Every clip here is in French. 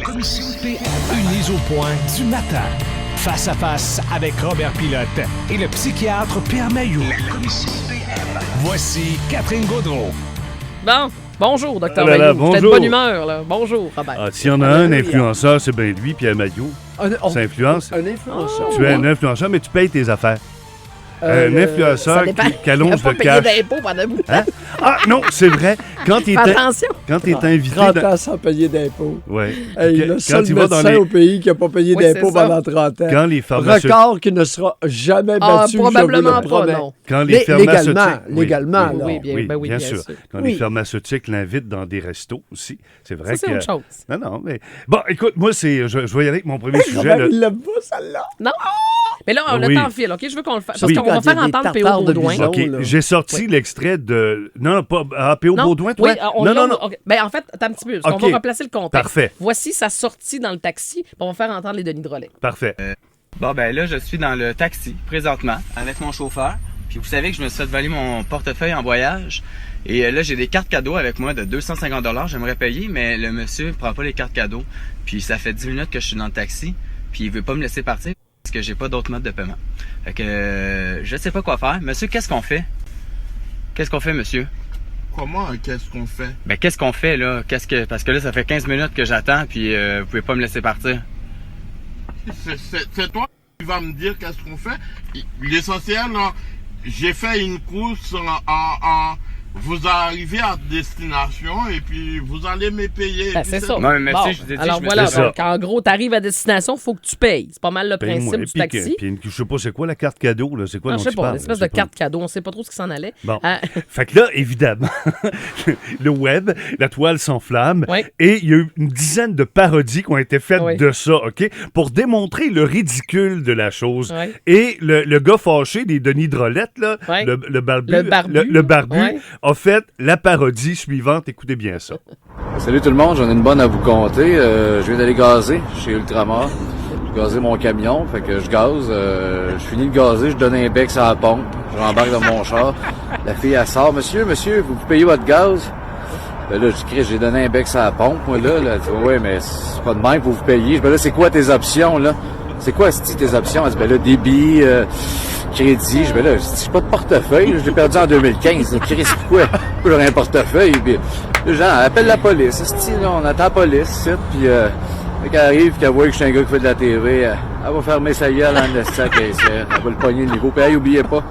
commission PM. Une mise au point du matin. Face à face avec Robert Pilote et le psychiatre Pierre Mailloux. La commission PM. Voici Catherine Gaudreault. Bon, bonjour, Dr. là, Mailloux. bonjour. J'étais de bonne humeur, là. Bonjour, Robert. Ah, s'il y en a un influenceur, c'est bien lui, Pierre Mailloux. Ça influence. Un influenceur. Tu es un influenceur, mais tu payes tes affaires. Un influenceur qui allonge le Il n'a pas cash. payé d'impôts pendant un bout de temps. Hein? Ah non, c'est vrai. Quand il Fais attention. est invité... 30 ans sans payer d'impôts. Ouais. Hey, Quand le seul il va dans médecin les... au pays qui n'a pas payé Oui, d'impôts c'est ça. pendant 30 ans. Quand les pharmaceutiques... Record qui ne sera jamais Ah, battu, probablement je vous le pas, promets. non. Quand les Mais pharmaceutiques... légalement, oui, là. Oui, bien, ben oui, bien sûr. Quand Oui. les pharmaceutiques l'invitent dans des restos aussi, c'est vrai Ça, que... c'est autre chose. Non, mais... Bon, écoute, moi, je vais y aller avec mon premier sujet. Robert, là. il l'aime pas, celle-là. Non. Mais là, le Oui. temps file, OK? Je veux qu'on le fasse. Parce Oui. qu'on va Quand il y a faire des entendre tartares P.O. de Baudouin. bison. OK, là. j'ai sorti l'extrait de... Non, pas... P.O. Non. Baudouin, toi? Oui, on non. OK. Ben, en fait, attends un petit peu. Parce qu'on OK. va replacer le contexte. Parfait. Voici sa sortie dans le taxi. Puis on va faire entendre les Denis Drolet. Parfait. Bon, ben là, je suis dans le taxi, présentement, avec mon chauffeur. Puis vous savez que je me suis fait voler mon portefeuille en voyage. Et là, j'ai des cartes cadeaux avec moi de 250 $. J'aimerais payer, mais le monsieur prend pas les cartes cadeaux. Puis ça fait 10 minutes que je suis dans le taxi. Puis il veut pas me laisser partir parce que j'ai pas d'autre mode de paiement. Fait que je sais pas quoi faire. Monsieur, qu'est-ce qu'on fait? Qu'est-ce qu'on fait, monsieur? Comment, qu'est-ce qu'on fait? Ben, qu'est-ce qu'on fait, là? Parce que là, ça fait 15 minutes que j'attends, puis vous pouvez pas me laisser partir. C'est toi qui vas me dire qu'est-ce qu'on fait. L'essentiel, là, j'ai fait une course vous arrivez à destination et puis vous allez me payer. Ben, Puis c'est ça. Non, mais merci, Bon, je vous ai dit, alors je me voilà, suis- C'est donc, en gros, t'arrives à destination, il faut que tu payes. C'est pas mal le Paye-moi. principe du Puis taxi. puis je sais pas, c'est quoi la carte cadeau, là? C'est quoi Non, dont je sais tu pas, parles? une espèce Je de sais pas. carte cadeau, on sait pas trop ce qui s'en allait. Bon. Hein? Fait que là, évidemment, le web, la toile s'enflamme Oui. et il y a eu une dizaine de parodies qui ont été faites Oui. de ça, OK? Pour démontrer le ridicule de la chose. Oui. Et le gars fâché des Denis Drolette, là, Oui. le barbu, Le barbu. le barbu Oui. a fait la parodie suivante. Écoutez bien ça. Salut tout le monde, j'en ai une bonne à vous compter. Je viens d'aller gazer chez Ultramar. J'ai gazé mon camion, fait que je gaze. Je finis de gazer, je donne un bec sur la pompe. Je rembarque dans mon char. La fille, elle sort. Monsieur, vous payez votre gaz? Ben là, je dis, j'ai donné un bec sur la pompe, moi, là. Elle dit, ouais, mais c'est pas de même que vous payez. Je dis, ben là, c'est quoi tes options, là? C'est quoi, tes options? Elle dit, ben là, débit, crédit. Je dis, ben là, j'ai pas de portefeuille. Je l'ai perdu en 2015. Chris, pourquoi? J'aurais un portefeuille. Puis, les gens appellent la police. Là, on attend la police, ici. Puis, quand elle arrive, qu'elle voit que je suis un gars qui fait de la TV, elle va fermer sa gueule en estac. Elle va le pogner le niveau. Puis, hey, oubliez pas,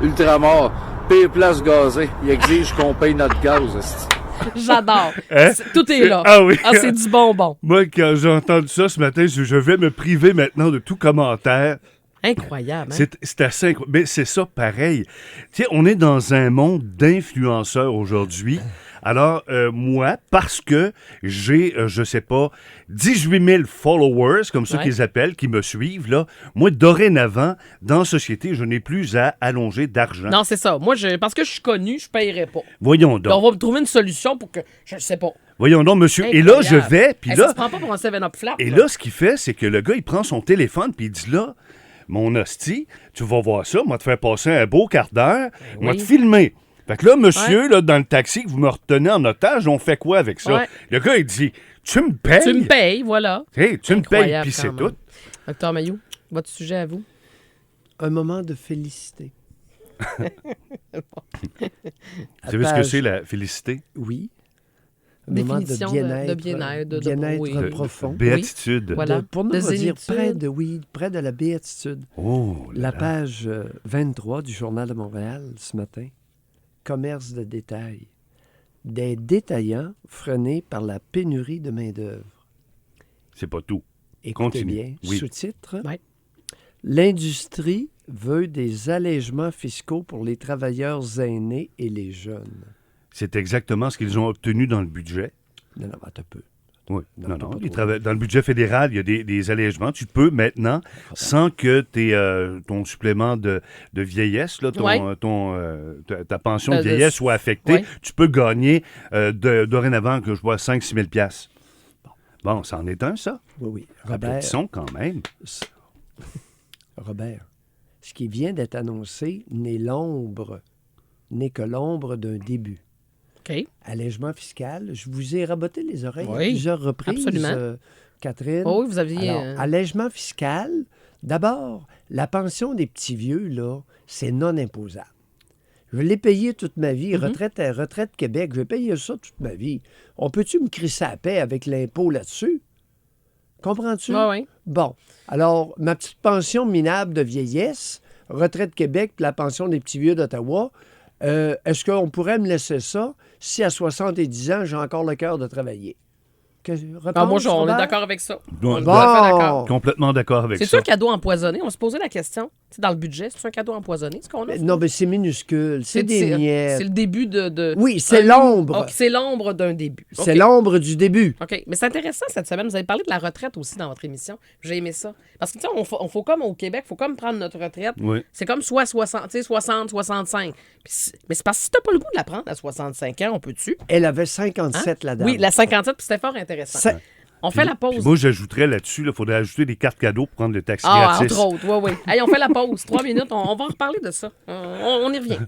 Ultramar, paye place gazée. Il exige qu'on paye notre gaz. esti. J'adore. Hein? Tout est là. Ah oui. C'est du bonbon. Moi, quand j'ai entendu ça ce matin, je vais me priver maintenant de tout commentaire. Incroyable. Hein? C'est assez incroyable. Mais c'est ça pareil. Tu sais, on est dans un monde d'influenceurs aujourd'hui. Alors, moi, parce que j'ai, je sais pas, 18 000 followers, comme ça Ouais. qu'ils appellent, qui me suivent, là, moi, dorénavant, dans la société, je n'ai plus à allonger d'argent. Non, c'est ça. Moi, parce que je suis connu, je payerai pas. Voyons Donc, on donc. va me trouver une solution pour que. Je sais pas. Voyons donc, monsieur. Et là, je Incroyable. vais, puis Hey, ça là... se prend pas pour un 7-Up flat. Et là, ce qu'il fait, c'est que le gars, il prend son téléphone puis il dit là, mon hostie, tu vas voir ça, moi te faire passer un beau quart d'heure, moi oui. te filmer. Fait que là, monsieur, là, dans le taxi que vous me retenez en otage, on fait quoi avec ça? Ouais. Le gars, il dit, tu me payes? Tu me payes, voilà. Hey, tu me payes, Incroyable, puis c'est quand même. tout. Docteur Mailloux, votre sujet à vous? Un moment de félicité. Vous savez ce que c'est, la félicité? Oui. Un moment Définition de bien-être, de- bien-être oui. profond. Béatitude. Voilà. Pour nous De va dire zénitude. près de la béatitude. Oh, là La là. page 23 du Journal de Montréal ce matin. Commerce de détail. Des détaillants freinés par la pénurie de main-d'œuvre. C'est pas tout. Écoutez Continue. bien, Oui. sous-titre. Ouais. L'industrie veut des allègements fiscaux pour les travailleurs aînés et les jeunes. C'est exactement ce qu'ils ont obtenu dans le budget. Non, attends un peu. Oui, Non, non, t'as non. pas Dans trop. le budget fédéral, il y a des allègements. Tu peux maintenant, sans que ton supplément de vieillesse, là, Ouais. ta pension de De- vieillesse soit affectée, ouais. tu peux gagner dorénavant, que je vois, 5-6 000 $. Bon, c'en est un, ça. Oui. Applaudissons quand même. Robert, ce qui vient d'être annoncé n'est que l'ombre d'un début. OK. Allègement fiscal, je vous ai raboté les oreilles à Oui, plusieurs reprises. absolument. Catherine. Oh oui, vous aviez... Alors, allègement fiscal, d'abord, la pension des petits vieux, là, c'est non imposable. Je l'ai payé toute ma vie. Retraite Québec, je vais payer ça toute ma vie. On peut-tu me crisser à paix avec l'impôt là-dessus? Comprends-tu? Oui. Bon. Alors, ma petite pension minable de vieillesse, Retraite Québec, puis la pension des petits vieux d'Ottawa, est-ce qu'on pourrait me laisser ça si à 70 ans, j'ai encore le cœur de travailler? Moi, on est d'accord avec ça. Bon, On est tout à fait d'accord. Complètement d'accord avec ça. C'est-tu un cadeau empoisonné? On se posait la question. Tu sais, dans le budget, c'est un cadeau empoisonné, ce qu'on a? Non, mais c'est minuscule. C'est des miettes. C'est le début de... Oui, c'est l'ombre. Okay, c'est l'ombre d'un début. C'est OK. l'ombre du début. OK. Mais c'est intéressant cette semaine. Vous avez parlé de la retraite aussi dans votre émission. J'ai aimé ça. Parce que, tu sais, on faut comme au Québec, il faut comme prendre notre retraite. Oui. C'est comme soit 60, 65. Mais c'est parce que si tu n'as pas le goût de la prendre à 65 ans, on peut-tu? Elle avait 57, la dame. Oui, la 57, puis c'était fort intéressant. On fait la pause. Puis moi, j'ajouterais là-dessus, il faudrait ajouter des cartes cadeaux pour prendre le taxi Ah, gratis. entre autres, oui. Hey, on fait la pause. 3 minutes, on va en reparler de ça. On y revient.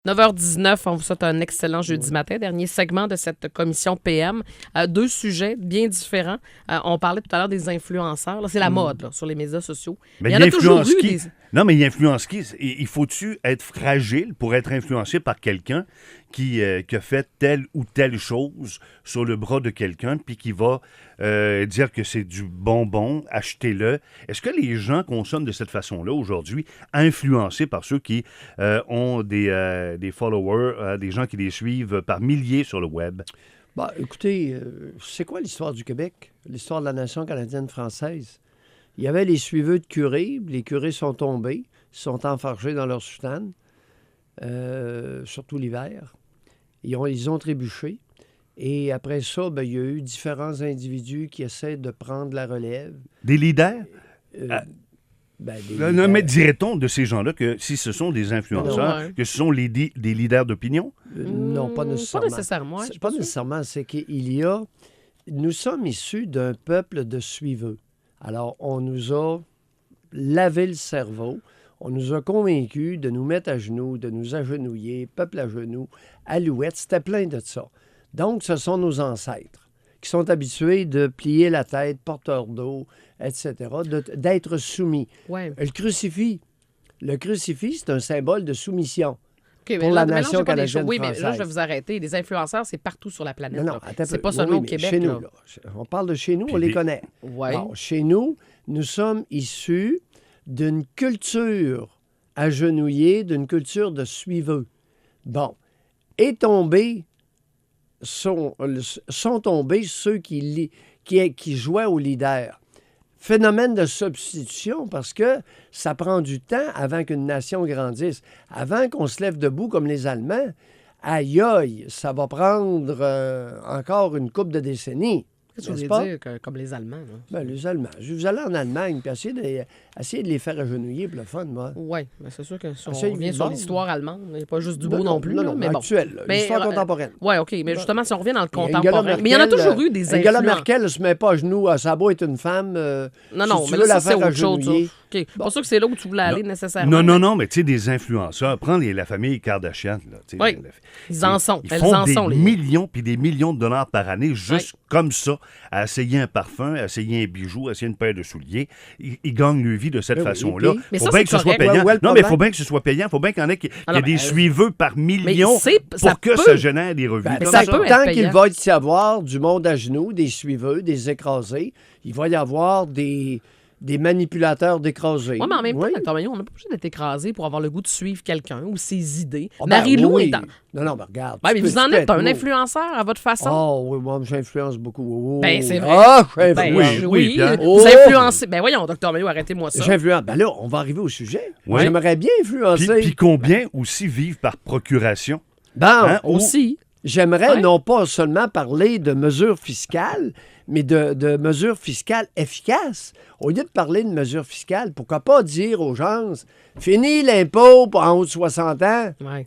9h19, on vous souhaite un excellent jeudi matin. Dernier segment de cette commission PM. 2 sujets bien différents. On parlait tout à l'heure des influenceurs. Là, c'est la mode là, sur les médias sociaux. Mais il y en a toujours eu des... Non, mais il influence qui? Il faut-tu être fragile pour être influencé par quelqu'un qui a fait telle ou telle chose sur le bras de quelqu'un puis qui va dire que c'est du bonbon, achetez-le. Est-ce que les gens consomment de cette façon-là aujourd'hui, influencés par ceux qui ont des followers, des gens qui les suivent par milliers sur le web? Bah, écoutez, c'est quoi l'histoire du Québec? L'histoire de la nation canadienne-française? Il y avait les suiveux de curés. Les curés sont tombés, sont enfargés dans leur soutane, surtout l'hiver. Ils ont trébuché. Et après ça, il y a eu différents individus qui essaient de prendre la relève. Des leaders? Leaders. Mais dirait-on de ces gens-là que si ce sont des influenceurs, que ce sont des leaders d'opinion? Non, pas nécessairement. Pas nécessairement. Pas nécessairement. C'est qu'il y a... Nous sommes issus d'un peuple de suiveux. Alors, on nous a lavé le cerveau. On nous a convaincus de nous mettre à genoux, de nous agenouiller, peuple à genoux, alouette. C'était plein de ça. Donc, ce sont nos ancêtres qui sont habitués de plier la tête, porteurs d'eau, etc., d'être soumis. Ouais. Le crucifix, c'est un symbole de soumission. Okay, pour la nation canadienne-française. Oui, mais là, je vais vous arrêter. Les influenceurs, c'est partout sur la planète. Non, c'est pas seulement au Québec. Chez nous, là. On parle de chez nous, on les connaît. Ouais. Bon, chez nous, nous sommes issus d'une culture agenouillée, d'une culture de suiveux. Bon. Sont tombés ceux qui jouaient au leader. Phénomène de substitution parce que ça prend du temps avant qu'une nation grandisse. Avant qu'on se lève debout comme les Allemands, aïe aïe, ça va prendre encore une couple de décennies. Qu'est-ce que tu veux dire comme les Allemands? Les Allemands. Je vous allez en Allemagne puis essayer de les faire agenouiller pour le fun, moi. Oui, mais c'est sûr que si on revient sur l'histoire allemande, il n'y a pas juste du beau non plus. Non, mais bon. actuelle, l'histoire contemporaine. Oui, OK, mais justement, si on revient dans le contemporain. Mais il y en a toujours eu des influences. Angela Merkel ne se met pas à genoux, ça a beau être une femme. Non, mais là, c'est autre chose. OK. Pas sûr que c'est là où tu voulais aller nécessairement. Non, mais tu sais, des influenceurs, prends la famille Kardashian. Là, oui, ils en sont. Ils font des millions puis des millions de dollars par année juste comme ça, à essayer un parfum, à essayer un bijou, à essayer une paire de souliers. Ils gagnent leur vie de cette façon-là. Mais faut bien que ce soit payant. Non, mais il faut bien que ce soit payant. Il faut bien qu'il y en ait qui ait des suiveux par millions pour que ça génère des revenus. Mais ça peut tant qu'il va y avoir du monde à genoux, des suiveux, des écrasés, il va y avoir des manipulateurs d'écrasés. Oui, mais en même temps, Dr. Maillot, on n'a pas besoin d'être écrasé pour avoir le goût de suivre quelqu'un ou ses idées. Marie-Lou est dans... Non, mais regarde. Mais vous en êtes un influenceur à votre façon. Oh, oui, moi, j'influence beaucoup. Ben, c'est vrai. Ah, j'influence. Oui. Vous influencez. Ben, voyons, Dr. Maillot, arrêtez-moi ça. J'influence. Ben là, on va arriver au sujet. Oui. J'aimerais bien influencer. Puis combien aussi vivent par procuration? Ben, aussi. J'aimerais non pas seulement parler de mesures fiscales, mais de mesures fiscales efficaces. Au lieu de parler de mesures fiscales, pourquoi pas dire aux gens, fini l'impôt pour en haut de 60 ans? Oui.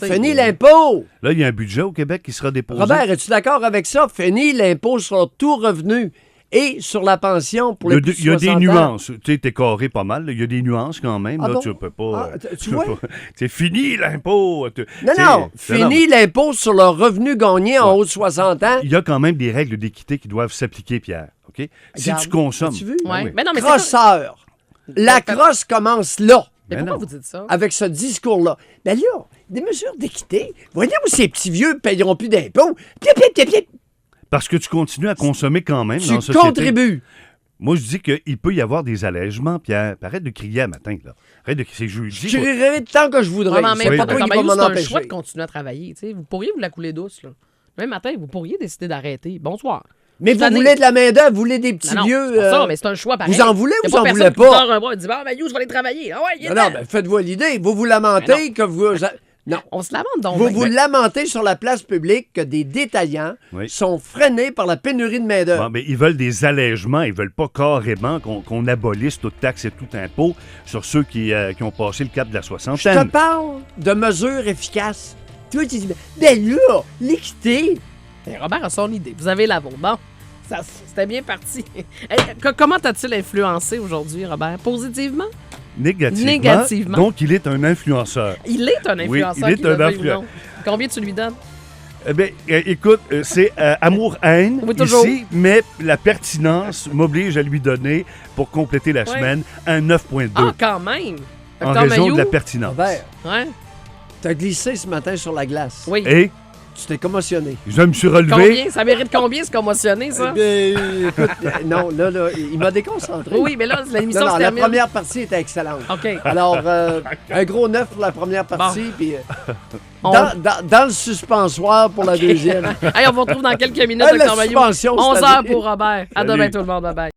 Fini l'impôt! Là, il y a un budget au Québec qui sera déposé. Robert, es-tu d'accord avec ça? Fini l'impôt sur tout revenu et sur la pension pour les plus de 60 ans. Il y a des nuances. Tu sais, t'es carré pas mal. Il y a des nuances quand même. Là, tu peux pas... tu vois? C'est fini l'impôt. Non. Fini l'impôt sur le revenu gagné en haut de 60 ans. Il y a quand même des règles d'équité qui doivent s'appliquer, Pierre. OK? Si Regarde, tu consommes. as-tu vu? Ben Ouais. oui. Mais non, mais c'est Crosseur. La crosse commence là, Mais Ben pourquoi non. vous dites ça? avec ce discours-là. Ben là, des mesures d'équité. Voyons où ces petits vieux ne payeront plus d'impôts. Pip, pip, pip, pip. Parce que tu continues à consommer quand même dans la Tu société. contribues. Moi, je dis qu'il peut y avoir des allègements, Pierre. Arrête de crier à matin, là. Arrête de crier. C'est jeudi. Je quoi. crierai tant que je voudrais. Ouais, mais en C'est même pas temps, toi qui c'est va m'en un choix empêcher. de continuer à travailler. Tu sais. Vous pourriez vous la couler douce. Là. Même matin, vous pourriez décider d'arrêter. Bonsoir. Mais vous Cette année- voulez de la main-d'œuvre, vous voulez des petits Non, non, vieux. c'est pas ça, mais c'est un choix pareil. vous en voulez ou Il y a vous en personne voulez qui vous pas? tord un bras et dit « Ah, ben, you, je vais aller travailler. Ah ouais, il est Non, temps. non, ben faites-vous l'idée. Vous lamentez que vous. Non. On se lamente donc. Vous Ben, vous lamentez sur la place publique que des détaillants Oui. sont freinés par la pénurie de main-d'œuvre. Bon, mais ils veulent des allègements. Ils veulent pas carrément qu'on abolisse toute taxe et tout impôt sur ceux qui ont passé le cap de la Je te soixantaine. parle de mesures efficaces. Toi, tu dis, ben là, l'équité. ben, Robert a son idée. Vous avez la vôtre. Bon, c'était bien parti. Hey, comment t'as-tu influencé aujourd'hui, Robert? Positivement? Négativement. Donc, il est un influenceur. Il est un Oui, influenceur. il est qu'il un le veuille ou influenceur. non. Combien tu lui donnes? Eh bien, écoute, c'est amour-haine Oui, toujours. ici, mais la pertinence m'oblige à lui donner, pour compléter la Ouais. semaine, un 9.2 Ah, quand même! en Docteur raison Mailloux? de la pertinence. Robert, Ouais. t'as glissé ce matin sur la glace. Oui. Et Tu t'es commotionné. je me suis relevé. Combien? Ça mérite combien, ce commotionné, ça? Écoute, non, là, il m'a déconcentré. Oui, mais là, l'émission Non, se la termine. première partie était excellente. OK. Alors, un gros 9 pour la première partie, puis On- dans le suspensoir pour la deuxième. Hey, on vous retrouve dans quelques minutes, Hey, la Dr. Mailloux. suspension, 11 cette heures année. pour Robert. À Salut. demain, tout le monde. Bye-bye.